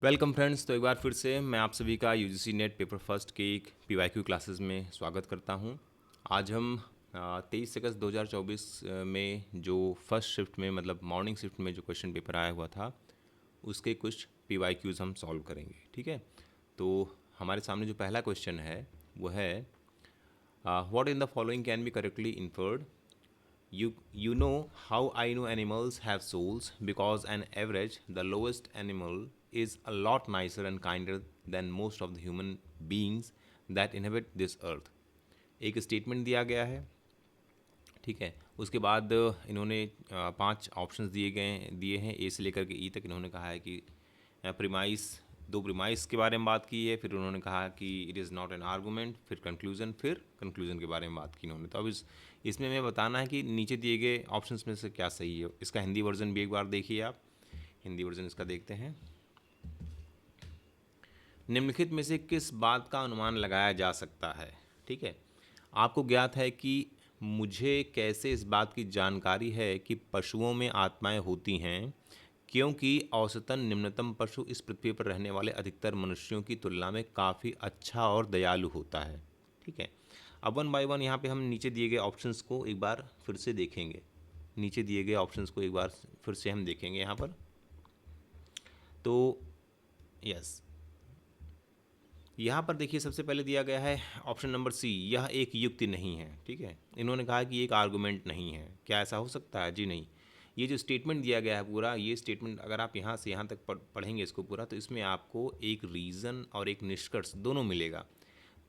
Welcome friends. तो एक बार फिर से मैं आप सभी का यूजीसी नेट पेपर फर्स्ट के एक पीवाईक्यू क्लासेस में स्वागत करता हूं। आज हम 23 अगस्त 2024 में जो फर्स्ट शिफ्ट में मतलब मॉर्निंग शिफ्ट में जो क्वेश्चन पेपर आया हुआ था उसके कुछ पीवाईक्यूज़ हम सॉल्व करेंगे। ठीक है, तो हमारे सामने जो पहला क्वेश्चन है वो है what in the following can be correctly inferred. You know how I know animals have souls because on average the lowest animal is a lot nicer and kinder than most of the human beings that inhabit this earth। एक statement दिया गया है। ठीक है, उसके बाद इन्होंने 5 options दिए हैं ए से लेकर के ई तक। इन्होंने कहा है कि प्रीमाइस, 2 प्रीमाइस के बारे में बात की है, फिर उन्होंने कहा कि it is not an argument, फिर कंक्लूजन के बारे में बात की इन्होंने। तो अब इसमें मैं बताना है कि नीचे दिए गए ऑप्शंस में से क्या सही है। इसका हिंदी वर्जन भी एक बार देखिए आप। हिंदी वर्जन इसका देखते हैं। निम्नलिखित में से किस बात का अनुमान लगाया जा सकता है। ठीक है, आपको ज्ञात है कि मुझे कैसे इस बात की जानकारी है कि पशुओं में आत्माएं होती हैं, क्योंकि औसतन निम्नतम पशु इस पृथ्वी पर रहने वाले अधिकतर मनुष्यों की तुलना में काफ़ी अच्छा और दयालु होता है। ठीक है, अब वन बाय वन यहाँ पे हम नीचे दिए गए ऑप्शंस को एक बार फिर से देखेंगे। नीचे दिए गए ऑप्शंस को एक बार फिर से हम देखेंगे यहाँ पर। तो यस, यहाँ पर देखिए सबसे पहले दिया गया है ऑप्शन नंबर सी, यह एक युक्ति नहीं है। ठीक है, इन्होंने कहा कि एक आर्गुमेंट नहीं है। क्या ऐसा हो सकता है? जी नहीं। ये जो स्टेटमेंट दिया गया है पूरा, ये स्टेटमेंट अगर आप यहाँ से यहाँ तक पढ़ेंगे इसको पूरा, तो इसमें आपको एक रीज़न और एक निष्कर्ष दोनों मिलेगा।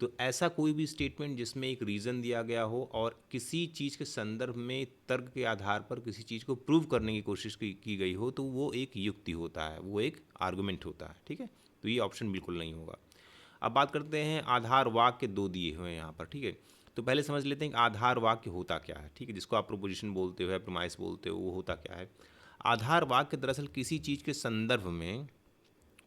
तो ऐसा कोई भी स्टेटमेंट जिसमें एक रीज़न दिया गया हो और किसी चीज़ के संदर्भ में तर्क के आधार पर किसी चीज़ को प्रूव करने की कोशिश की गई हो, तो वो एक युक्ति होता है, वो एक आर्गुमेंट होता है। ठीक है, तो ये ऑप्शन बिल्कुल नहीं होगा। अब बात करते हैं आधार वाक्य 2 दिए हुए हैं यहाँ पर। ठीक है, तो पहले समझ लेते हैं कि आधार वाक्य होता क्या है। ठीक है, जिसको आप प्रोपोजिशन बोलते हो या प्रोमाइस बोलते हो, वो होता क्या है। आधार वाक्य दरअसल किसी चीज़ के संदर्भ में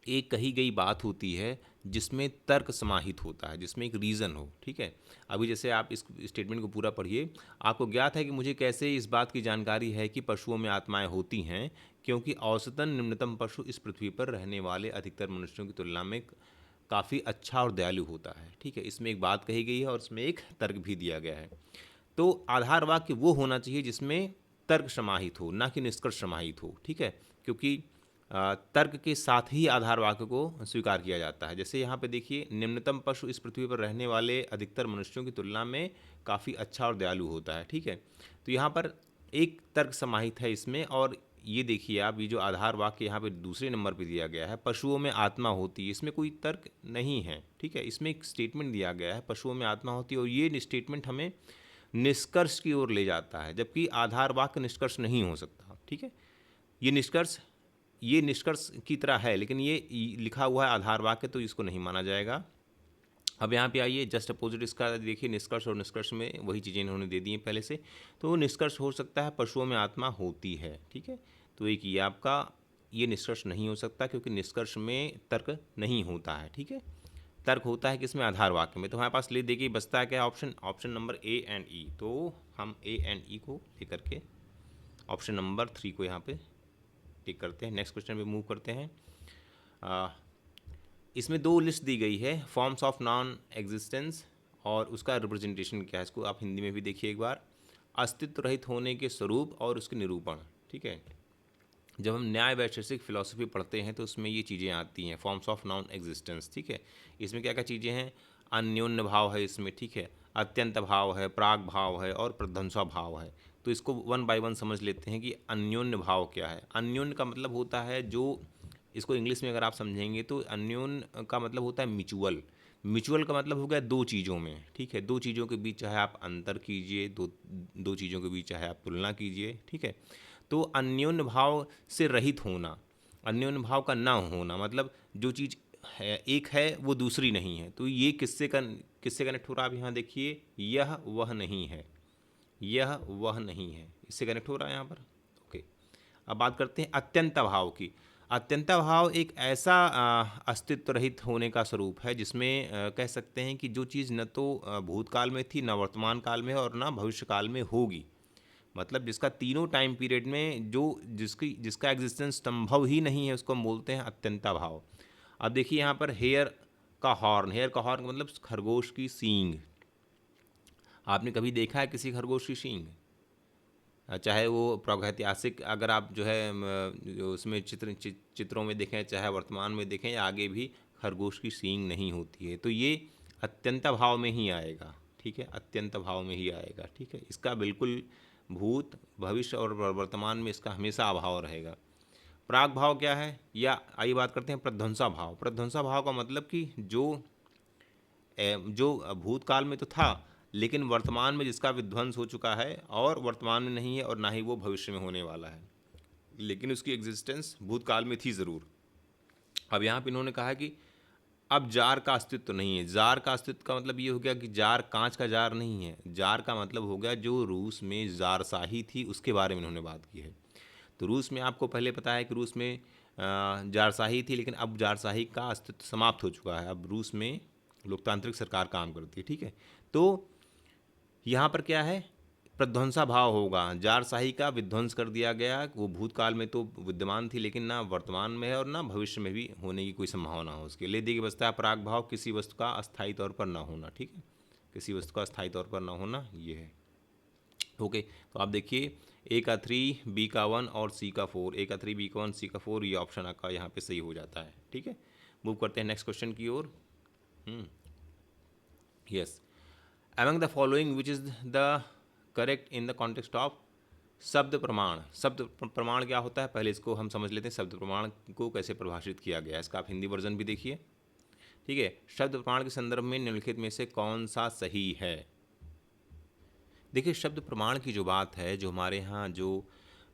एक कही गई बात होती है जिसमें तर्क समाहित होता है, जिसमें एक रीज़न हो। ठीक है, अभी जैसे आप इस स्टेटमेंट को पूरा पढ़िए। आपको ज्ञात है कि मुझे कैसे इस बात की जानकारी है कि पशुओं में आत्माएं होती हैं, क्योंकि औसतन निम्नतम पशु इस पृथ्वी पर रहने वाले अधिकतर मनुष्यों की तुलना में काफ़ी अच्छा और दयालु होता है। ठीक है, इसमें एक बात कही गई है और इसमें एक तर्क भी दिया गया है। तो आधार वाक्य वो होना चाहिए जिसमें तर्क समाहित हो, ना कि निष्कर्ष समाहित हो। ठीक है, क्योंकि तर्क के साथ ही आधार वाक्य को स्वीकार किया जाता है। जैसे यहाँ पे देखिए, निम्नतम पशु इस पृथ्वी पर रहने वाले अधिकतर मनुष्यों की तुलना में काफ़ी अच्छा और दयालु होता है। ठीक है, तो यहाँ पर एक तर्क समाहित है इसमें। और ये देखिए आप, ये जो आधार वाक्य यहाँ पे दूसरे नंबर पे दिया गया है, पशुओं में आत्मा होती है, इसमें कोई तर्क नहीं है। ठीक है, इसमें एक स्टेटमेंट दिया गया है, पशुओं में आत्मा होती है, और ये स्टेटमेंट हमें निष्कर्ष की ओर ले जाता है, जबकि आधार वाक्य निष्कर्ष नहीं हो सकता। ठीक है, ये निष्कर्ष की तरह है, लेकिन ये लिखा हुआ है आधार वाक्य, तो इसको नहीं माना जाएगा। अब यहाँ पे आइए, जस्ट अपोजिट इसका देखिए, निष्कर्ष और निष्कर्ष में वही चीज़ें इन्होंने दे दी हैं पहले से। तो निष्कर्ष हो सकता है पशुओं में आत्मा होती है। ठीक है, तो एक ये आपका ये निष्कर्ष नहीं हो सकता, क्योंकि निष्कर्ष में तर्क नहीं होता है। ठीक है, तर्क होता है किसमें? आधार वाक्य में। तो हमारे पास ले देखिए बचता है क्या? ऑप्शन नंबर ए एंड ई। तो हम ए एंड ई को लेकर के ऑप्शन नंबर 3 को यहाँ पे टिक करते हैं। नेक्स्ट क्वेश्चन पे मूव करते हैं। इसमें 2 लिस्ट दी गई है, फॉर्म्स ऑफ नॉन एग्जिस्टेंस और उसका रिप्रेजेंटेशन क्या है। इसको आप हिंदी में भी देखिए एक बार। अस्तित्व रहित होने के स्वरूप और उसके निरूपण। ठीक है, जब हम न्याय वैशेषिक फिलॉसफी पढ़ते हैं तो उसमें ये चीज़ें आती हैं, फॉर्म्स ऑफ नॉन एग्जिस्टेंस। ठीक है, इसमें क्या क्या चीज़ें हैं? अन्योन्य भाव है इसमें। ठीक है, अत्यंत भाव है, प्राग भाव है और प्रध्वंसा भाव है। तो इसको वन बाय वन समझ लेते हैं कि अन्योन्य भाव क्या है। अन्योन्य का मतलब होता है जो, इसको इंग्लिश में अगर आप समझेंगे तो अन्योन्य का मतलब होता है म्यूचुअल। म्यूचुअल का मतलब हो गया दो चीज़ों में। ठीक है, दो चीज़ों के बीच चाहे आप अंतर कीजिए, दो चीज़ों के बीच चाहे आप तुलना कीजिए। ठीक है, तो अन्योन्य भाव से रहित होना, अन्योन्य भाव का ना होना, मतलब जो चीज़ है एक है वो दूसरी नहीं है। तो ये किससे कनेक्ट हो रहा है? आप यहाँ देखिए, यह वह नहीं है, यह वह नहीं है, इससे कनेक्ट हो रहा है यहाँ पर। ओके, अब बात करते हैं अत्यंत भाव की। अत्यंत भाव एक ऐसा अस्तित्व रहित होने का स्वरूप है जिसमें कह सकते हैं कि जो चीज़ न तो भूतकाल में थी, न वर्तमान काल में है और न भविष्य काल में होगी। मतलब जिसका तीनों टाइम पीरियड में जो जिसका एग्जिस्टेंस संभव ही नहीं है, उसको हम बोलते हैं अत्यंता भाव। अब देखिए यहाँ पर हेयर का हॉर्न, हेयर का हॉर्न का मतलब खरगोश की सींग। आपने कभी देखा है किसी खरगोश की सींग? चाहे वो प्रागैतिहासिक, अगर आप जो है जो उसमें चित्रों में देखें, चाहे वर्तमान में देखें या आगे भी, खरगोश की सींग नहीं होती है। तो ये अत्यंत भाव में ही आएगा, ठीक है, अत्यंत भाव में ही आएगा, ठीक है। इसका बिल्कुल भूत, भविष्य और वर्तमान में इसका हमेशा अभाव रहेगा। प्राग भाव क्या है, या आइए बात करते हैं प्रध्वंसा भाव। प्रध्वंसा भाव का मतलब कि जो भूतकाल में तो था, लेकिन वर्तमान में जिसका विध्वंस हो चुका है और वर्तमान में नहीं है, और ना ही वो भविष्य में होने वाला है, लेकिन उसकी एग्जिस्टेंस भूतकाल में थी ज़रूर। अब यहाँ पे इन्होंने कहा कि अब जार का अस्तित्व नहीं है। जार का अस्तित्व का मतलब ये हो गया कि जार कांच का जार नहीं है। जार का मतलब हो गया जो रूस में जारशाही थी, उसके बारे में इन्होंने बात की है। तो रूस में आपको पहले पता है कि रूस में जारशाही थी, लेकिन अब जारशाही का अस्तित्व समाप्त हो चुका है। अब रूस में लोकतांत्रिक सरकार काम करती है, ठीक है। तो यहाँ पर क्या है, प्रध्वंसा भाव होगा, जारशाही का विध्वंस कर दिया गया। वो भूतकाल में तो विद्यमान थी, लेकिन ना वर्तमान में है और ना भविष्य में भी होने की कोई संभावना हो उसके लिए। देखिए बचता है प्राग भाव, किसी वस्तु का अस्थायी तौर पर ना होना, ठीक है, किसी वस्तु का अस्थायी तौर पर ना होना, ये है। ओके, तो आप देखिए ए का 3, बी का 1 और सी का 4। ए का 3, बी का 1, सी का 4, ये ऑप्शन आपका यहाँ पे सही हो जाता है, ठीक है। मूव करते हैं नेक्स्ट क्वेश्चन की ओर। Yes, among the following which is the correct in the context of शब्द प्रमाण। शब्द प्रमाण क्या होता है, पहले इसको हम समझ लेते हैं। शब्द प्रमाण को कैसे परिभाषित किया गया है, इसका आप हिंदी वर्जन भी देखिए, ठीक है। शब्द प्रमाण के संदर्भ में निम्नलिखित में से कौन सा सही है। देखिए शब्द प्रमाण की जो बात है, जो हमारे यहाँ जो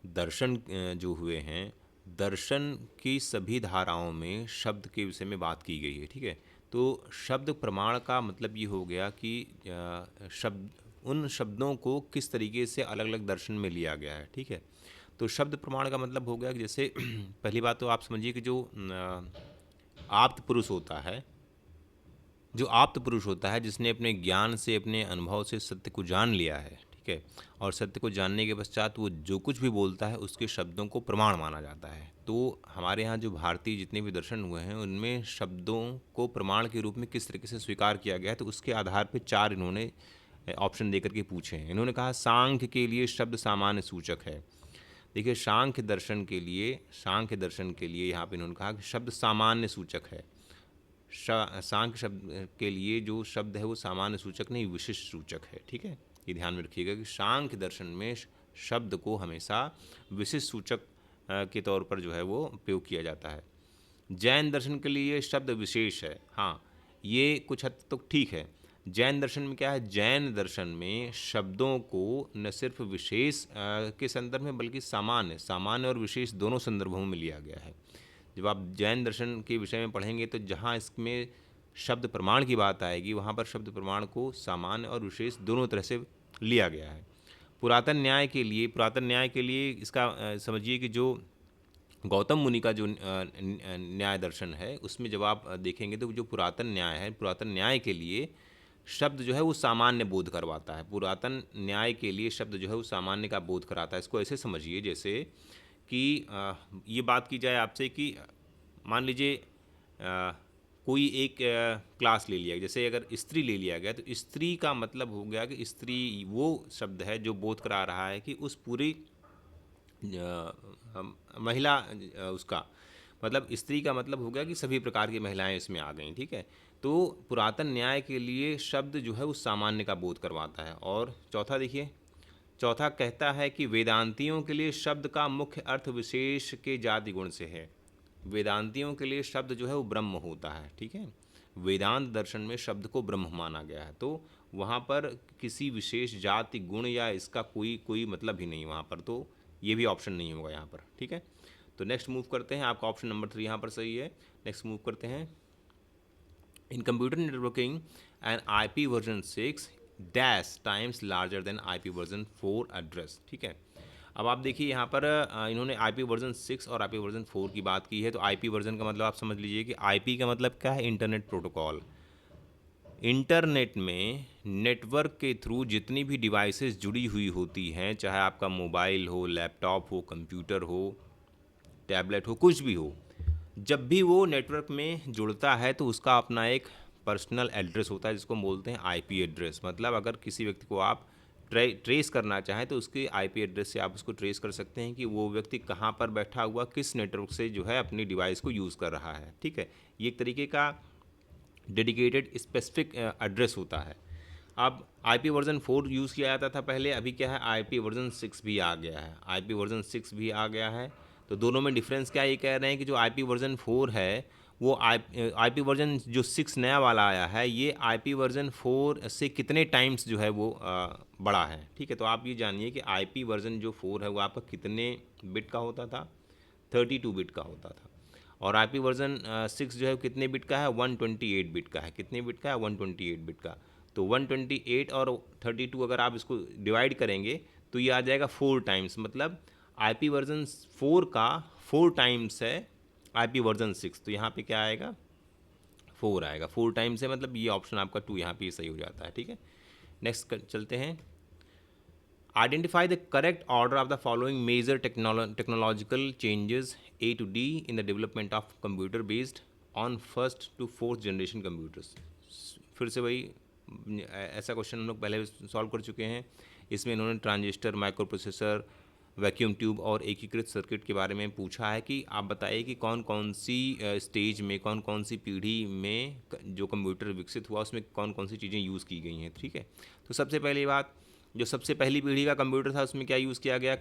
दर्शन जो हुए हैं, दर्शन की सभी धाराओं में शब्द के विषय में बात की गई है, ठीक है। तो शब्द प्रमाण का मतलब ये हो गया कि शब्द, उन शब्दों को किस तरीके से अलग अलग दर्शन में लिया गया है, ठीक है। तो शब्द प्रमाण का मतलब हो गया कि जैसे पहली बात तो आप समझिए कि जो आप्त पुरुष होता है, जो आप्त पुरुष होता है, जिसने अपने ज्ञान से, अपने अनुभव से सत्य को जान लिया है, ठीक है, और सत्य को जानने के पश्चात वो जो कुछ भी बोलता है उसके शब्दों को प्रमाण माना जाता है। तो हमारे यहाँ जो भारतीय जितने भी दर्शन हुए हैं, उनमें शब्दों को प्रमाण के रूप में किस तरीके से स्वीकार किया गया है, तो उसके आधार पर 4 इन्होंने ऑप्शन देकर के पूछे हैं। इन्होंने कहा सांख्य के लिए शब्द सामान्य सूचक है। देखिए सांख्य दर्शन के लिए यहाँ पे इन्होंने कहा कि शब्द सामान्य सूचक है। सांख्य शब्द के लिए जो शब्द है वो सामान्य सूचक नहीं, विशिष्ट सूचक है, ठीक है। ये ध्यान में रखिएगा कि सांख्य दर्शन में शब्द को हमेशा विशिष्ट सूचक के तौर पर जो है वो उपयोग किया जाता है। जैन दर्शन के लिए शब्द विशेष है। हाँ, ये कुछ हद तक ठीक है। जैन दर्शन में क्या है, जैन दर्शन में शब्दों को न सिर्फ विशेष के संदर्भ में, बल्कि सामान्य और विशेष दोनों संदर्भों में लिया गया है। जब आप जैन दर्शन के विषय में पढ़ेंगे तो जहाँ इसमें शब्द प्रमाण की बात आएगी, वहाँ पर शब्द प्रमाण को सामान्य और विशेष दोनों तरह से लिया गया है। पुरातन न्याय के लिए इसका समझिए कि जो गौतम मुनि का जो न्याय दर्शन है, उसमें जब आप देखेंगे तो जो पुरातन न्याय है, पुरातन न्याय के लिए शब्द जो है वो सामान्य बोध करवाता है। पुरातन न्याय के लिए शब्द जो है वो सामान्य का बोध कराता है। इसको ऐसे समझिए जैसे कि ये बात की जाए आपसे कि मान लीजिए कोई एक क्लास ले लिया, जैसे अगर स्त्री ले लिया गया, तो स्त्री का मतलब हो गया कि स्त्री वो शब्द है जो बोध करा रहा है कि उस पूरी महिला, उसका मतलब स्त्री का मतलब हो गया कि सभी प्रकार की महिलाएं इसमें आ गई, ठीक है। तो पुरातन न्याय के लिए शब्द जो है उस सामान्य का बोध करवाता है। और चौथा देखिए, चौथा कहता है कि वेदांतियों के लिए शब्द का मुख्य अर्थ विशेष के जाति गुण से है। वेदांतियों के लिए शब्द जो है वो ब्रह्म होता है, ठीक है। वेदांत दर्शन में शब्द को ब्रह्म माना गया है, तो वहाँ पर किसी विशेष जाति गुण या इसका कोई मतलब ही नहीं वहाँ पर, तो ये भी ऑप्शन नहीं होगा यहाँ पर, ठीक है। तो नेक्स्ट मूव करते हैं, आपका ऑप्शन नंबर 3 यहाँ पर सही है। नेक्स्ट मूव करते हैं, इन computer networking and IP version 6 dash times larger than IP version 4 address, ठीक है। अब आप देखिए यहाँ पर इन्होंने IP वर्जन 6 और IP वर्जन 4 की बात की है। तो IP वर्जन का मतलब आप समझ लीजिए कि IP का मतलब क्या है, इंटरनेट प्रोटोकॉल। इंटरनेट में नेटवर्क के थ्रू जितनी भी डिवाइसेस जुड़ी हुई होती हैं, चाहे आपका मोबाइल हो, लैपटॉप हो, कंप्यूटर हो, टैबलेट हो, कुछ भी हो, जब भी वो नेटवर्क में जुड़ता है तो उसका अपना एक पर्सनल एड्रेस होता है जिसको हम बोलते हैं आईपी एड्रेस। मतलब अगर किसी व्यक्ति को आप ट्रेस करना चाहें तो उसके आईपी एड्रेस से आप उसको ट्रेस कर सकते हैं कि वो व्यक्ति कहाँ पर बैठा हुआ, किस नेटवर्क से जो है अपनी डिवाइस को यूज़ कर रहा है। ठीक है, ये एक तरीके का डेडिकेटेड स्पेसिफिक एड्रेस होता है। अब आईपी वर्जन 4 यूज़ किया जाता था पहले, अभी क्या है आईपी वर्जन 6 भी आ गया है। आईपी वर्जन 6 भी आ गया है, तो दोनों में डिफरेंस क्या है, ये कह रहे हैं कि जो आईपी वर्जन 4 है वो आईपी वर्जन जो 6 नया वाला आया है ये आईपी वर्जन 4 से कितने टाइम्स जो है वो बड़ा है। ठीक है, तो आप ये जानिए कि आईपी वर्जन जो 4 है वो आपका कितने बिट का होता था, 32 बिट का होता था। और आईपी वर्जन 6 जो है कितने बिट का है, 128 बिट का है। कितने बिट का है, 128 बिट का। तो 128 और 32 अगर आप इसको डिवाइड करेंगे तो ये आ जाएगा 4 टाइम्स। मतलब आईपी वर्जन 4 का 4 टाइम्स है आईपी वर्जन 6। तो यहाँ पे क्या आएगा, 4 आएगा। 4 टाइम्स है, मतलब ये ऑप्शन आपका 2 यहाँ पे सही हो जाता है। ठीक है, नेक्स्ट चलते हैं। Identify the correct order of the following major technological changes A to D in the development of computer based on first to fourth generation computers। फिर से वही ऐसा क्वेश्चन हम लोग पहले सॉल्व कर चुके हैं। इसमें इन्होंने transistor, micro processor, vacuum tube और एकीकृत सर्किट के बारे में पूछा है कि आप बताइए कि कौन कौन सी स्टेज में, कौन कौन सी पीढ़ी में जो कंप्यूटर विकसित हुआ उसमें कौन कौन सी चीज़ें यूज़ की गई हैं। ठीक है, तो सबसे पहली बात, जो सबसे पहली पीढ़ी का कंप्यूटर था उसमें क्या यूज़ किया गया,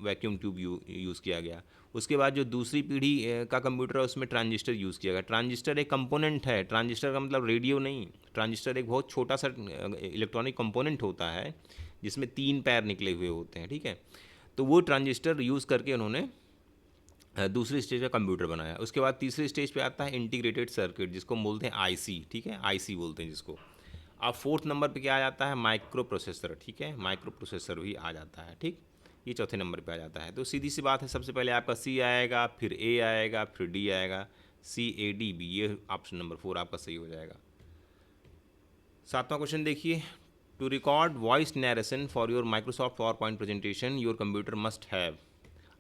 वैक्यूम ट्यूब यूज़ किया गया। उसके बाद जो दूसरी पीढ़ी का कंप्यूटर है उसमें ट्रांजिस्टर यूज़ किया गया। ट्रांजिस्टर एक कंपोनेंट है, ट्रांजिस्टर का मतलब रेडियो नहीं। ट्रांजिस्टर एक बहुत छोटा सा इलेक्ट्रॉनिक कंपोनेंट होता है जिसमें 3 पैर निकले हुए होते हैं। ठीक है, तो वो ट्रांजिस्टर यूज़ करके उन्होंने दूसरी स्टेज का कंप्यूटर बनाया। उसके बाद तीसरी स्टेज पे आता है इंटीग्रेटेड सर्किट, जिसको हम बोलते हैं आईसी। ठीक है, आईसी बोलते हैं जिसको। अब फोर्थ नंबर पे क्या आ जाता है, माइक्रो प्रोसेसर। ठीक है, माइक्रो प्रोसेसर भी आ जाता है। ठीक, ये चौथे नंबर पे आ जाता है। तो सीधी सी बात है, सबसे पहले आपका सी आएगा, फिर ए आएगा, फिर डी आएगा, CADB। ये ऑप्शन नंबर 4 आपका सही हो जाएगा। 7वां क्वेश्चन देखिए, to record voice narration for your Microsoft PowerPoint presentation your computer must have.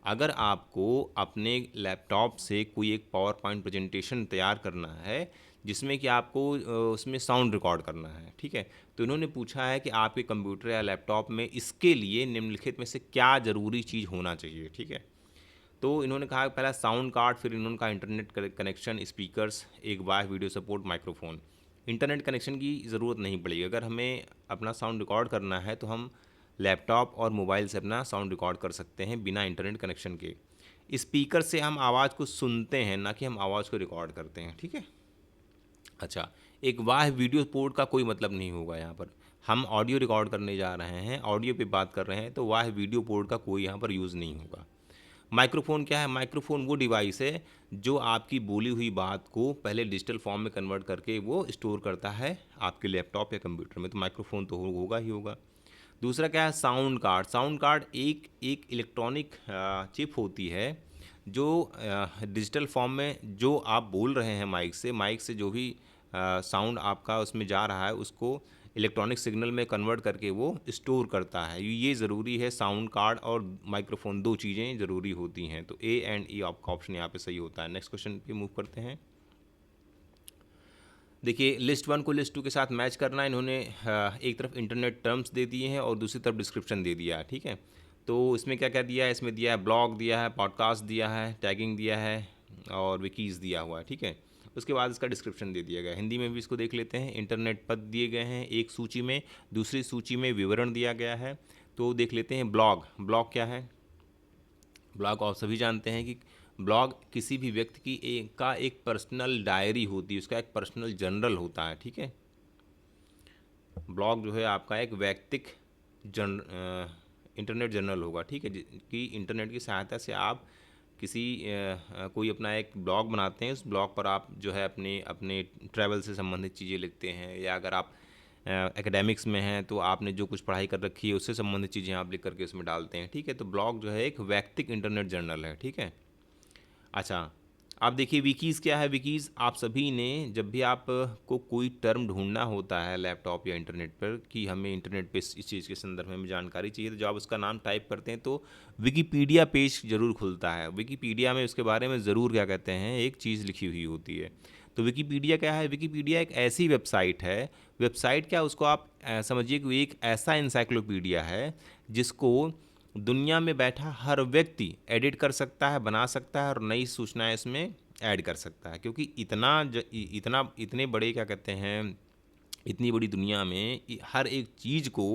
अगर आपको अपने लैपटॉप से कोई एक पावर पॉइंट प्रेजेंटेशन तैयार करना है जिसमें कि आपको उसमें साउंड रिकॉर्ड करना है। ठीक है, तो इन्होंने पूछा है कि आपके कंप्यूटर या लैपटॉप में इसके लिए निम्नलिखित में से क्या ज़रूरी चीज़ होना चाहिए। ठीक है, तो इन्होंने कहा पहला साउंड कार्ड, फिर इन्होंने कहा इंटरनेट कनेक्शन, स्पीकर्स, एक वाई video support, microphone. Internet connection की ज़रूरत नहीं पड़ेगी। अगर हमें अपना साउंड रिकॉर्ड करना है तो हम लैपटॉप और मोबाइल से अपना साउंड रिकॉर्ड कर सकते हैं बिना इंटरनेट कनेक्शन के। स्पीकर से हम आवाज़ को सुनते हैं, ना कि हम आवाज़ को रिकॉर्ड करते हैं। ठीक है, अच्छा, एक वाह वीडियो पोर्ट का कोई मतलब नहीं होगा यहाँ पर। हम ऑडियो रिकॉर्ड करने जा रहे हैं, ऑडियो पे बात कर रहे हैं, तो वाह वीडियो पोर्ट का कोई यहाँ पर यूज़ नहीं होगा। माइक्रोफोन क्या है, माइक्रोफोन वो डिवाइस है जो आपकी बोली हुई बात को पहले डिजिटल फॉर्म में कन्वर्ट करके वो स्टोर करता है आपके लैपटॉप या कंप्यूटर में। तो माइक्रोफोन तो होगा ही होगा। दूसरा क्या है, साउंड कार्ड। साउंड कार्ड एक इलेक्ट्रॉनिक चिप होती है जो डिजिटल फॉर्म में जो आप बोल रहे हैं माइक से जो भी साउंड आपका उसमें जा रहा है उसको इलेक्ट्रॉनिक सिग्नल में कन्वर्ट करके वो स्टोर करता है। ये ज़रूरी है, साउंड कार्ड और माइक्रोफोन दो चीज़ें ज़रूरी होती हैं। तो A एंड E आपका ऑप्शन यहाँ पे सही होता है। नेक्स्ट क्वेश्चन पे मूव करते हैं। देखिए, लिस्ट 1 को लिस्ट 2 के साथ मैच करना है। इन्होंने एक तरफ इंटरनेट टर्म्स दे दिए हैं और दूसरी तरफ डिस्क्रिप्शन दे दिया है। ठीक है, तो इसमें क्या क्या दिया है, इसमें दिया है ब्लॉग दिया है, पॉडकास्ट दिया है, टैगिंग दिया है और विकीज़ दिया हुआ है। ठीक है, उसके बाद इसका डिस्क्रिप्शन दे दिया गया है। हिंदी में भी इसको देख लेते हैं। इंटरनेट पद दिए गए हैं एक सूची में, दूसरी सूची में विवरण दिया गया है। तो देख लेते हैं ब्लॉग। ब्लॉग क्या है, ब्लॉग आप सभी जानते हैं कि ब्लॉग किसी भी व्यक्ति की एक पर्सनल डायरी होती है, उसका एक पर्सनल जर्नल होता है। ठीक है, ब्लॉग जो है आपका एक वैयक्तिक इंटरनेट जर्नल होगा। ठीक है, कि इंटरनेट की सहायता से आप किसी कोई अपना एक ब्लॉग बनाते हैं। उस ब्लॉग पर आप जो है अपने अपने ट्रैवल से संबंधित चीज़ें लिखते हैं, या अगर आप एकेडमिक्स में हैं तो आपने जो कुछ पढ़ाई कर रखी है उससे संबंधित चीज़ें आप लिख करके उसमें डालते हैं। ठीक है, तो ब्लॉग जो है एक वैयक्तिक इंटरनेट जर्नल है। ठीक है, अच्छा, आप देखिए विकीज़ क्या है। विकीज़ आप सभी ने जब भी आप को कोई टर्म ढूंढना होता है लैपटॉप या इंटरनेट पर कि हमें इंटरनेट पे इस चीज़ के संदर्भ में जानकारी चाहिए, तो जब आप उसका नाम टाइप करते हैं तो विकीपीडिया पेज ज़रूर खुलता है। विकीपीडिया में उसके बारे में ज़रूर क्या कहते हैं एक चीज़ लिखी हुई होती है। तो विकीपीडिया क्या है? विकीपीडिया एक ऐसी वेबसाइट है। वेबसाइट क्या, उसको आप समझिए कि वो एक ऐसा इंसाइक्लोपीडिया है जिसको दुनिया में बैठा हर व्यक्ति एडिट कर सकता है, बना सकता है और नई सूचनाएं इसमें ऐड कर सकता है। क्योंकि इतने बड़े क्या कहते हैं, इतनी बड़ी दुनिया में हर एक चीज़ को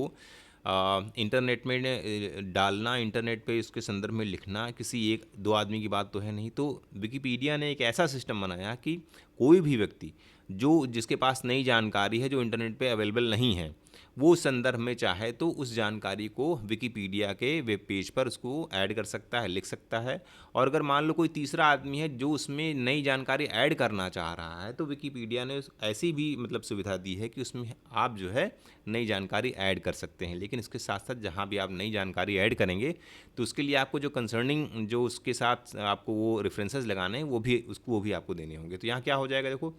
इंटरनेट में डालना, इंटरनेट पे इसके संदर्भ में लिखना किसी एक दो आदमी की बात तो है नहीं। तो विकिपीडिया ने एक ऐसा सिस्टम बनाया कि कोई भी व्यक्ति जिसके पास नई जानकारी है जो इंटरनेट पे अवेलेबल नहीं है, वो उस संदर्भ में चाहे तो उस जानकारी को विकिपीडिया के वेब पेज पर उसको ऐड कर सकता है, लिख सकता है। और अगर मान लो कोई तीसरा आदमी है जो उसमें नई जानकारी ऐड करना चाह रहा है, तो विकिपीडिया ने ऐसी भी मतलब सुविधा दी है कि उसमें आप जो है नई जानकारी ऐड कर सकते हैं। लेकिन इसके साथ साथ जहाँ भी आप नई जानकारी ऐड करेंगे तो उसके लिए आपको जो कंसर्निंग जो उसके साथ आपको वो रेफरेंसेस लगाने हैं वो भी आपको देने होंगे। तो यहाँ क्या हो जाएगा, देखो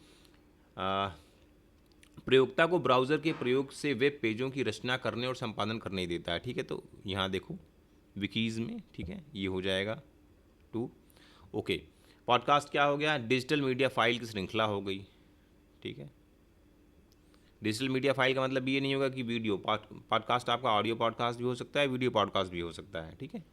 प्रयोक्ता को ब्राउज़र के प्रयोग से वेब पेजों की रचना करने और संपादन करने ही देता है। ठीक है, तो यहाँ देखो विकीज़ में, ठीक है, ये हो जाएगा 2। ओके, पॉडकास्ट क्या हो गया? डिजिटल मीडिया फाइल की श्रृंखला हो गई। ठीक है, डिजिटल मीडिया फाइल का मतलब ये नहीं होगा कि वीडियो पॉडकास्ट आपका ऑडियो पॉडकास्ट भी हो सकता है, वीडियो पॉडकास्ट भी हो सकता है। ठीक है,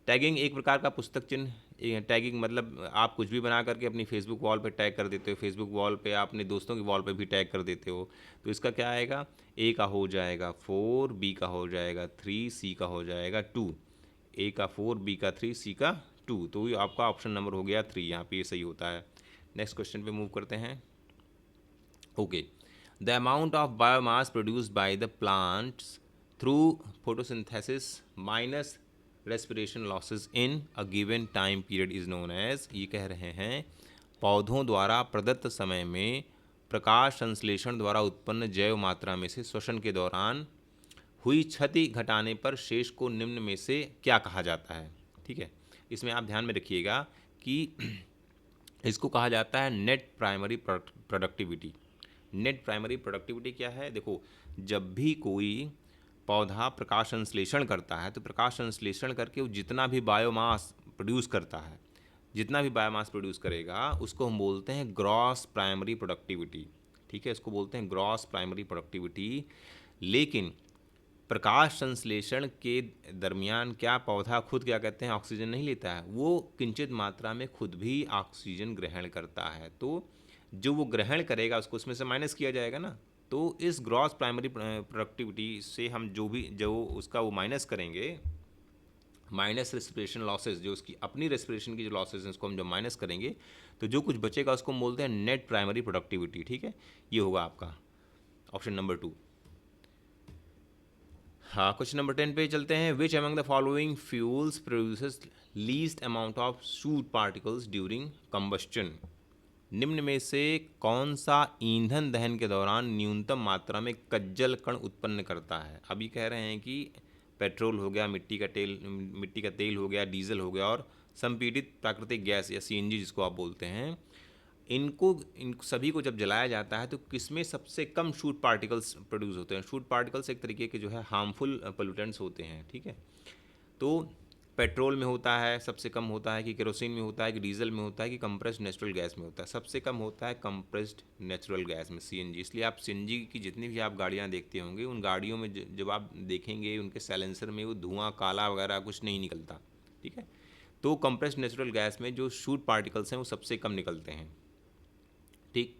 टैगिंग एक प्रकार का पुस्तक चिन्ह। टैगिंग मतलब आप कुछ भी बना करके अपनी फेसबुक वॉल पे टैग कर देते हो, फेसबुक वॉल पे आप अपने दोस्तों की वॉल पे भी टैग कर देते हो। तो इसका क्या आएगा? ए का हो जाएगा 4, बी का हो जाएगा 3, सी का हो जाएगा 2। ए का 4, बी का 3, सी का 2। तो ये आपका ऑप्शन नंबर हो गया 3, यहाँ पे ये सही होता है। नेक्स्ट क्वेश्चन पे मूव करते हैं। Okay, the amount of biomass produced by the plants through photosynthesis minus respiration losses in a given time period is known as। ये कह रहे हैं पौधों द्वारा प्रदत्त समय में प्रकाश संश्लेषण द्वारा उत्पन्न जैव मात्रा में से श्वसन के दौरान हुई क्षति घटाने पर शेष को निम्न में से क्या कहा जाता है। ठीक है, इसमें आप ध्यान में रखिएगा कि इसको कहा जाता है net primary productivity. Net primary productivity क्या है? देखो, जब भी कोई पौधा प्रकाश संश्लेषण करता है तो प्रकाश संश्लेषण करके वो जितना भी बायोमास प्रोड्यूस करता है, जितना भी बायोमास प्रोड्यूस करेगा उसको हम बोलते हैं ग्रॉस प्राइमरी प्रोडक्टिविटी। ठीक है, इसको बोलते हैं ग्रॉस प्राइमरी प्रोडक्टिविटी। लेकिन प्रकाश संश्लेषण के दरमियान क्या पौधा खुद क्या कहते हैं ऑक्सीजन नहीं लेता है, वो किंचित मात्रा में खुद भी ऑक्सीजन ग्रहण करता है। तो जो वो ग्रहण करेगा उसको उसमें से माइनस किया जाएगा ना। तो इस ग्रॉस प्राइमरी प्रोडक्टिविटी से हम जो उसका वो माइनस करेंगे, माइनस रेस्पिरेशन लॉसेस, जो उसकी अपनी रेस्पिरेशन की जो लॉसेस हैं उसको हम जब माइनस करेंगे तो जो कुछ बचेगा उसको हम बोलते हैं नेट प्राइमरी प्रोडक्टिविटी। ठीक है, ये होगा आपका ऑप्शन नंबर 2। हाँ, क्वेश्चन नंबर 10 पे चलते हैं। Which among the following fuels produces least amount of suit particles during combustion. निम्न में से कौन सा ईंधन दहन के दौरान न्यूनतम मात्रा में कज्जल कण उत्पन्न करता है? अभी कह रहे हैं कि पेट्रोल हो गया, मिट्टी का तेल हो गया, डीजल हो गया और संपीड़ित प्राकृतिक गैस या सीएनजी जिसको आप बोलते हैं, इन सभी को जब जलाया जाता है तो किसमें सबसे कम शूट पार्टिकल्स प्रोड्यूस होते हैं? शूट पार्टिकल्स एक तरीके के जो है हार्मफुल पोल्यूटेंट्स होते हैं। ठीक है, तो पेट्रोल में होता है सबसे कम होता है, कि केरोसिन में होता है, कि डीजल में होता है, कि कंप्रेस्ड नेचुरल गैस में होता है? सबसे कम होता है कंप्रेस्ड नेचुरल गैस में, सीएनजी। इसलिए आप सीएनजी की जितनी भी आप गाड़ियाँ देखते होंगे उन गाड़ियों में जब आप देखेंगे उनके साइलेंसर में वो धुआं काला वगैरह कुछ नहीं निकलता। ठीक है, तो कंप्रेस्ड नेचुरल गैस में जो शूट पार्टिकल्स हैं वो सबसे कम निकलते हैं। ठीक,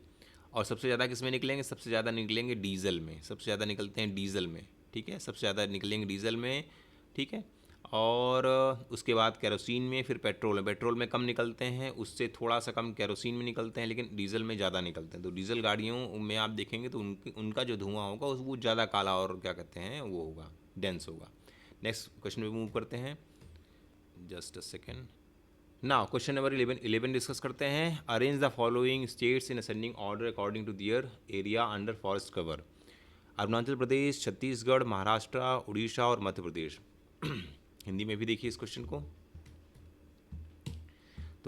और सबसे ज़्यादा किस में निकलेंगे? सबसे ज़्यादा निकलेंगे डीजल में, सबसे ज़्यादा निकलते हैं डीजल में। ठीक है, सबसे ज़्यादा निकलेंगे डीजल में। ठीक है, और उसके बाद केरोसिन में, फिर पेट्रोल में। पेट्रोल में कम निकलते हैं, उससे थोड़ा सा कम केरोसिन में निकलते हैं, लेकिन डीजल में ज़्यादा निकलते हैं। तो डीजल गाड़ियों में आप देखेंगे तो उनका जो धुआं होगा वो ज़्यादा काला और क्या कहते हैं वो होगा, डेंस होगा। नेक्स्ट क्वेश्चन पे मूव करते हैं, just a second. Now question number 11 discuss करते हैं। Arrange the following states in ascending order according to their area under forest cover. Arunachal Pradesh, Chhattisgarh, Maharashtra, Orissa और मध्य प्रदेश। हिंदी में भी देखिए इस क्वेश्चन को।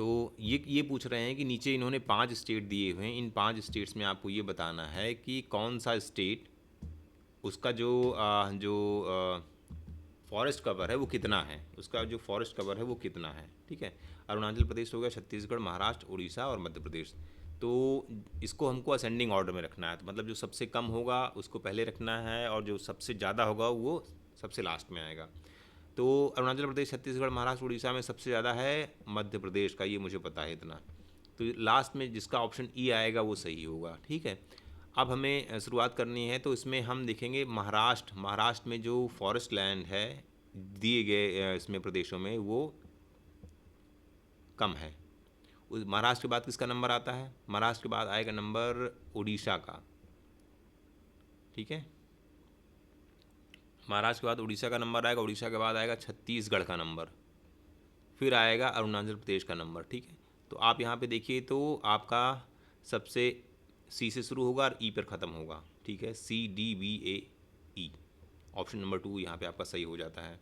तो ये पूछ रहे हैं कि नीचे इन्होंने 5 स्टेट दिए हुए हैं, इन 5 स्टेट्स में आपको ये बताना है कि कौन सा स्टेट उसका जो फॉरेस्ट कवर है वो कितना है, उसका जो फॉरेस्ट कवर है वो कितना है, ठीक है। अरुणाचल प्रदेश हो गया, छत्तीसगढ़, महाराष्ट्र, उड़ीसा और मध्य प्रदेश। तो इसको हमको असेंडिंग ऑर्डर में रखना है, तो मतलब जो सबसे कम होगा उसको पहले रखना है और जो सबसे ज़्यादा होगा वो सबसे लास्ट में आएगा। तो अरुणाचल प्रदेश, छत्तीसगढ़, महाराष्ट्र, उड़ीसा में सबसे ज़्यादा है मध्य प्रदेश का, ये मुझे पता है इतना। तो लास्ट में जिसका ऑप्शन ई आएगा वो सही होगा, ठीक है। अब हमें शुरुआत करनी है, तो इसमें हम देखेंगे महाराष्ट्र में जो फॉरेस्ट लैंड है दिए गए इसमें प्रदेशों में वो कम है। उस महाराष्ट्र के बाद किसका नंबर आता है? महाराष्ट्र के बाद आएगा नंबर उड़ीसा का, ठीक है। महाराष्ट्र के बाद उड़ीसा का नंबर आएगा, उड़ीसा के बाद आएगा छत्तीसगढ़ का नंबर, फिर आएगा अरुणाचल प्रदेश का नंबर, ठीक है। तो आप यहाँ पे देखिए तो आपका सबसे सी से शुरू होगा और ई पर ख़त्म होगा, ठीक है। CDVAE, ऑप्शन नंबर 2 यहाँ पे आपका सही हो जाता है।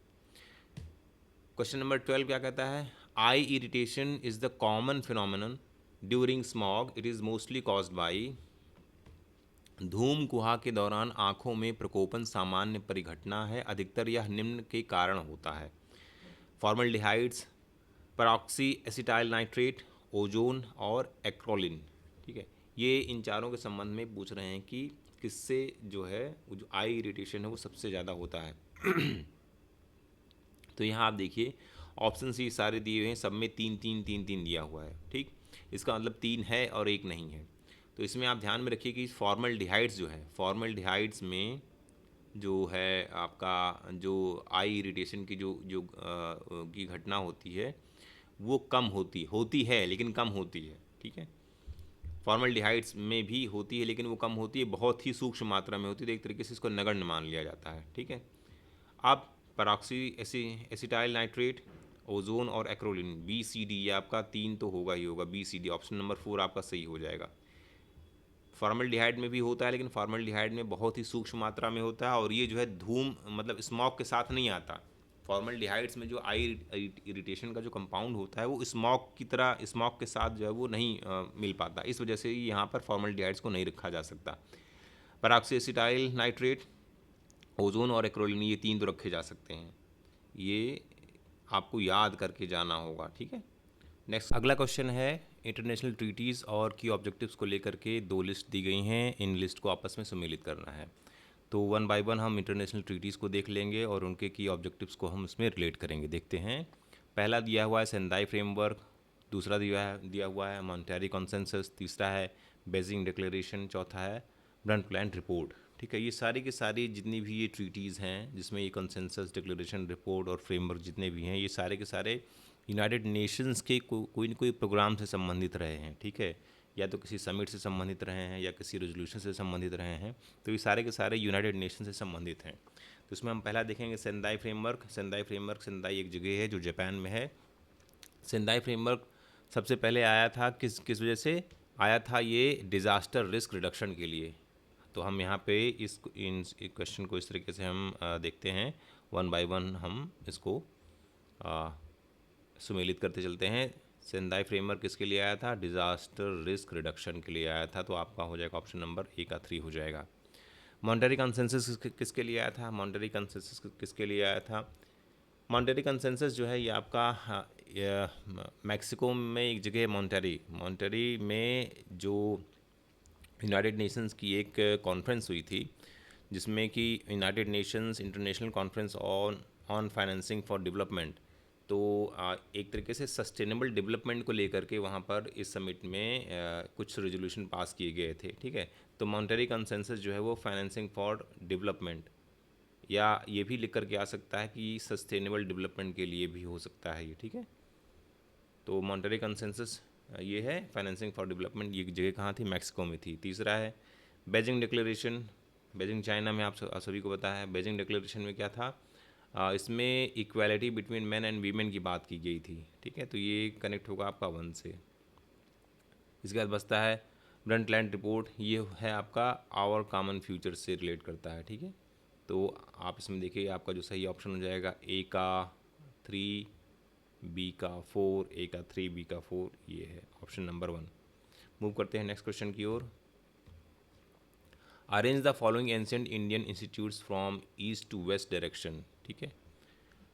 क्वेश्चन नंबर 12 क्या कहता है? Eye irritation is the common phenomenon during smog, it is mostly caused by. धूम कुहा के दौरान आँखों में प्रकोपन सामान्य परिघटना है, अधिकतर यह निम्न के कारण होता है: फॉर्मल्डिहाइड्स, परऑक्सी एसिटाइल नाइट्रेट, ओजोन और एक्रोलिन, ठीक है। ये इन चारों के संबंध में पूछ रहे हैं कि किससे जो है वो जो आई इरिटेशन है वो सबसे ज़्यादा होता है। तो यहाँ आप देखिए ऑप्शन सी सारे दिए हुए हैं, सब में 3 दिया हुआ है, ठीक। इसका मतलब 3 है और 1 नहीं है। तो इसमें आप ध्यान में रखिए कि फॉर्मल्डिहाइड्स जो है, फॉर्मल्डिहाइड्स में जो है आपका जो आई इरिटेशन की जो जो की घटना होती है वो कम होती है लेकिन कम होती है, ठीक है। फॉर्मल्डिहाइड्स में भी होती है लेकिन वो कम होती है, बहुत ही सूक्ष्म मात्रा में होती है, एक तरीके से इसको नगण्य मान लिया जाता है, ठीक है। अब परऑक्सी एसिटाइल नाइट्रेट, ओजोन और एक्रोलिन, BCD, ये आपका 3 तो होगा ही होगा, BCD ऑप्शन नंबर 4 आपका सही हो जाएगा। फॉर्मल्डिहाइड में भी होता है लेकिन फॉर्मल्डिहाइड में बहुत ही सूक्ष्म मात्रा में होता है और ये जो है धूम मतलब स्मॉग के साथ नहीं आता। फॉर्मल्डिहाइड्स में जो आई इरिटेशन का जो कंपाउंड होता है वो स्मॉग की तरह स्मॉग के साथ जो है वो नहीं मिल पाता, इस वजह से यहाँ पर फॉर्मल्डिहाइड्स को नहीं रखा जा सकता। परऑक्सी एसिटाइल नाइट्रेट, ओजोन और एक्रोलिन, ये 3 तो रखे जा सकते हैं, ये आपको याद करके जाना होगा, ठीक है। नेक्स्ट अगला क्वेश्चन है, इंटरनेशनल ट्रीटीज़ और की ऑब्जेक्टिव्स को लेकर के 2 लिस्ट दी गई हैं, इन लिस्ट को आपस में सम्मिलित करना है। तो 1 बाय 1 हम इंटरनेशनल ट्रीटीज़ को देख लेंगे और उनके की ऑब्जेक्टिव्स को हम इसमें रिलेट करेंगे। देखते हैं, पहला दिया हुआ है सेंदाई फ्रेमवर्क, दूसरा दिया हुआ है मॉन्टेरी कॉन्सेंसस, तीसरा है बेजिंग डिक्लेरेशन, चौथा है ब्रंटलैंड रिपोर्ट, ठीक है। ये सारी की सारी जितनी भी ये ट्रीटीज़ हैं जिसमें ये कंसेंसस, डिक्लेरेशन, रिपोर्ट और फ्रेमवर्क जितने भी हैं, ये सारे के सारे यूनाइटेड नेशंस के कोई न कोई प्रोग्राम से संबंधित रहे हैं, ठीक है। या तो किसी समिट से संबंधित रहे हैं या किसी रेजोल्यूशन से संबंधित रहे हैं, तो ये सारे के सारे यूनाइटेड नेशन से संबंधित हैं। तो इसमें हम पहला देखेंगे सेंदाई फ्रेमवर्क। सेंदाई एक जगह है जो जापान में है। सेंदाई फ्रेमवर्क सबसे पहले आया था किस किस वजह से आया था? ये डिज़ास्टर रिस्क रिडक्शन के लिए। तो हम यहाँ पे इस क्वेश्चन को इस तरीके से हम देखते हैं, 1 बाय 1 हम इसको सुमेलित करते चलते हैं। सेंदाई फ्रेमवर्क किसके लिए आया था? डिज़ास्टर रिस्क रिडक्शन के लिए आया था, तो आपका हो जाएगा ऑप्शन नंबर ए का 3 हो जाएगा। मॉनेटरी कंसेंसस किसके लिए आया था? मॉनेटरी कंसेंसस किसके लिए आया था? मॉनेटरी कंसेंसस जो है ये आपका मैक्सिको में एक जगह मॉनेटरी में जो यूनाइटेड नेशंस की एक कॉन्फ्रेंस हुई थी, जिसमें कि United Nations international conference on financing for development, तो एक तरीके से सस्टेनेबल डेवलपमेंट को लेकर के वहाँ पर इस समिट में कुछ रेजोल्यूशन पास किए गए थे, ठीक है। तो मॉनेटरी कंसेंसस जो है वो फाइनेंसिंग फॉर डेवलपमेंट, या ये भी लिख करके आ सकता है कि सस्टेनेबल डेवलपमेंट के लिए भी हो सकता है ये, ठीक है। तो मॉनेटरी कंसेंसस ये है फाइनेंसिंग फॉर डेवलपमेंट, ये जगह कहाँ थी? मैक्सिको में थी। तीसरा है बेजिंग डिक्लेरेशन, बेजिंग चाइना में, आप सभी को पता है। बेजिंग डिक्लेरेशन में क्या था? इसमें equality between man and women की बात की गई थी, ठीक है। तो ये कनेक्ट होगा आपका 1 से। इसके बाद बचता है ब्रंटलैंड रिपोर्ट, ये है आपका आवर कॉमन फ्यूचर से रिलेट करता है, ठीक है। तो आप इसमें देखिए आपका जो सही ऑप्शन हो जाएगा ए का 3, बी का 4, ए का 3, बी का 4, ये है ऑप्शन नंबर 1। मूव करते हैं नेक्स्ट क्वेश्चन की ओर। Arrange the following ancient Indian institutes from east to west direction. ठीक है,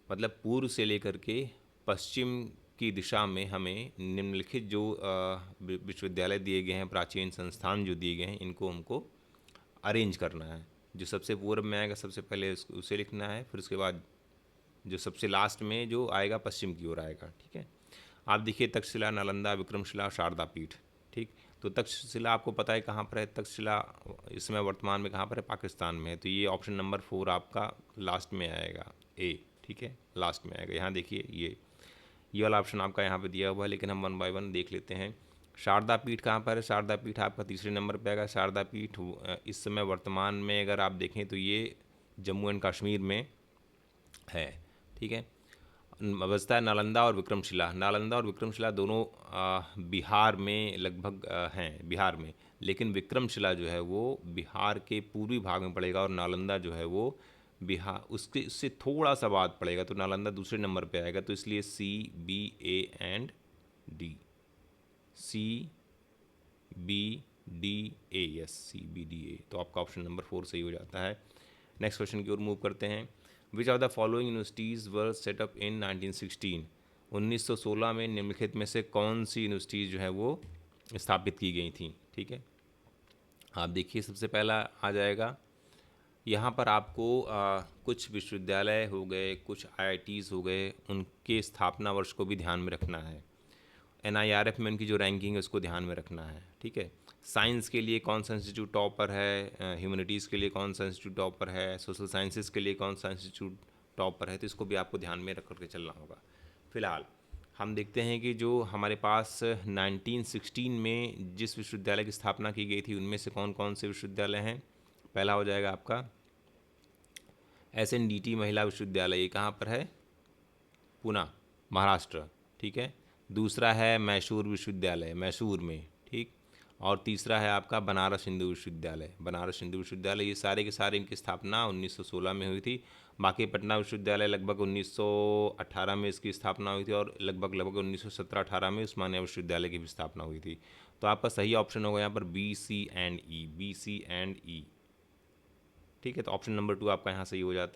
मतलब पूर्व से लेकर के पश्चिम की दिशा में हमें निम्नलिखित जो विश्वविद्यालय दिए गए हैं, प्राचीन संस्थान जो दिए गए हैं, इनको हमको अरेंज करना है। जो सबसे पूर्व में आएगा सबसे पहले उसे लिखना है, फिर उसके बाद जो सबसे लास्ट में जो आएगा पश्चिम की ओर आएगा। ठीक है, आप देखिए तक्षशिला, नालंदा, विक्रमशिला, शारदा पीठ। ठीक, तो तक्षशिला आपको पता है कहाँ पर है, तक्षशिला इस समय वर्तमान में कहाँ पर है, पाकिस्तान में है। तो ये ऑप्शन नंबर 4 आपका लास्ट में आएगा, ए। ठीक है, लास्ट में आएगा। यहाँ देखिए ये वाला ऑप्शन आपका यहाँ पे दिया हुआ है, लेकिन हम 1 बाय 1 देख लेते हैं। शारदा पीठ कहाँ पर है, शारदा पीठ आपका तीसरे नंबर पे आएगा। शारदा पीठ इस समय वर्तमान में अगर आप देखें तो ये जम्मू एंड कश्मीर में है। ठीक है, बचता है नालंदा और विक्रमशिला। नालंदा और विक्रमशिला दोनों बिहार में लगभग हैं, बिहार में, लेकिन विक्रमशिला जो है वो बिहार के पूर्वी भाग में पड़ेगा और नालंदा जो है वो बिहार उसके उससे थोड़ा सा बाद पड़ेगा। तो नालंदा दूसरे नंबर पे आएगा। तो इसलिए C, B, A and D, C, B, D, A, yes, C, B, D, A. तो आपका ऑप्शन नंबर 4 सही हो जाता है। नेक्स्ट क्वेश्चन की ओर मूव करते हैं। Which of the following universities were set up in 1916। 1916 में निम्नलिखित में से कौन सी यूनिवर्सिटीज़ जो है वो स्थापित की गई थी। ठीक है, आप देखिए सबसे पहला आ जाएगा यहाँ पर आपको कुछ विश्वविद्यालय हो गए, कुछ आईआईटीज़ हो गए, उनके स्थापना वर्ष को भी ध्यान में रखना है। एनआईआरएफ में उनकी जो रैंकिंग है उसको ध्यान में रखना है। ठीक है, साइंस के लिए कौन सा इंस्टीट्यूट टॉपर है, ह्यूमैनिटीज़ के लिए कौन सा इंस्टीट्यूट टॉपर है, सोशल साइंसेज के लिए कौन सा इंस्टीट्यूट टॉपर है, तो इसको भी आपको ध्यान में रख करके चलना होगा। फिलहाल हम देखते हैं कि जो हमारे पास 1916 में जिस विश्वविद्यालय की स्थापना की गई थी उनमें से कौन कौन से विश्वविद्यालय हैं। पहला हो जाएगा आपका SNDT महिला विश्वविद्यालय, ये कहाँ पर है, पुणे, महाराष्ट्र। ठीक है, दूसरा है मैसूर विश्वविद्यालय, मैसूर में। ठीक, और तीसरा है आपका बनारस हिंदू विश्वविद्यालय, बनारस हिंदू विश्वविद्यालय। ये सारे के सारे इनकी स्थापना 1916 में हुई थी। बाकी पटना विश्वविद्यालय लगभग 1918 में इसकी स्थापना हुई थी और लगभग 1917-18 में उस्मानिया विश्वविद्यालय की भी स्थापना हुई थी। तो आपका सही ऑप्शन होगा यहाँ पर B, C and E, B, C and E. ठीक है, तो ऑप्शन नंबर 2 आपका यहाँ सही हो जाता है।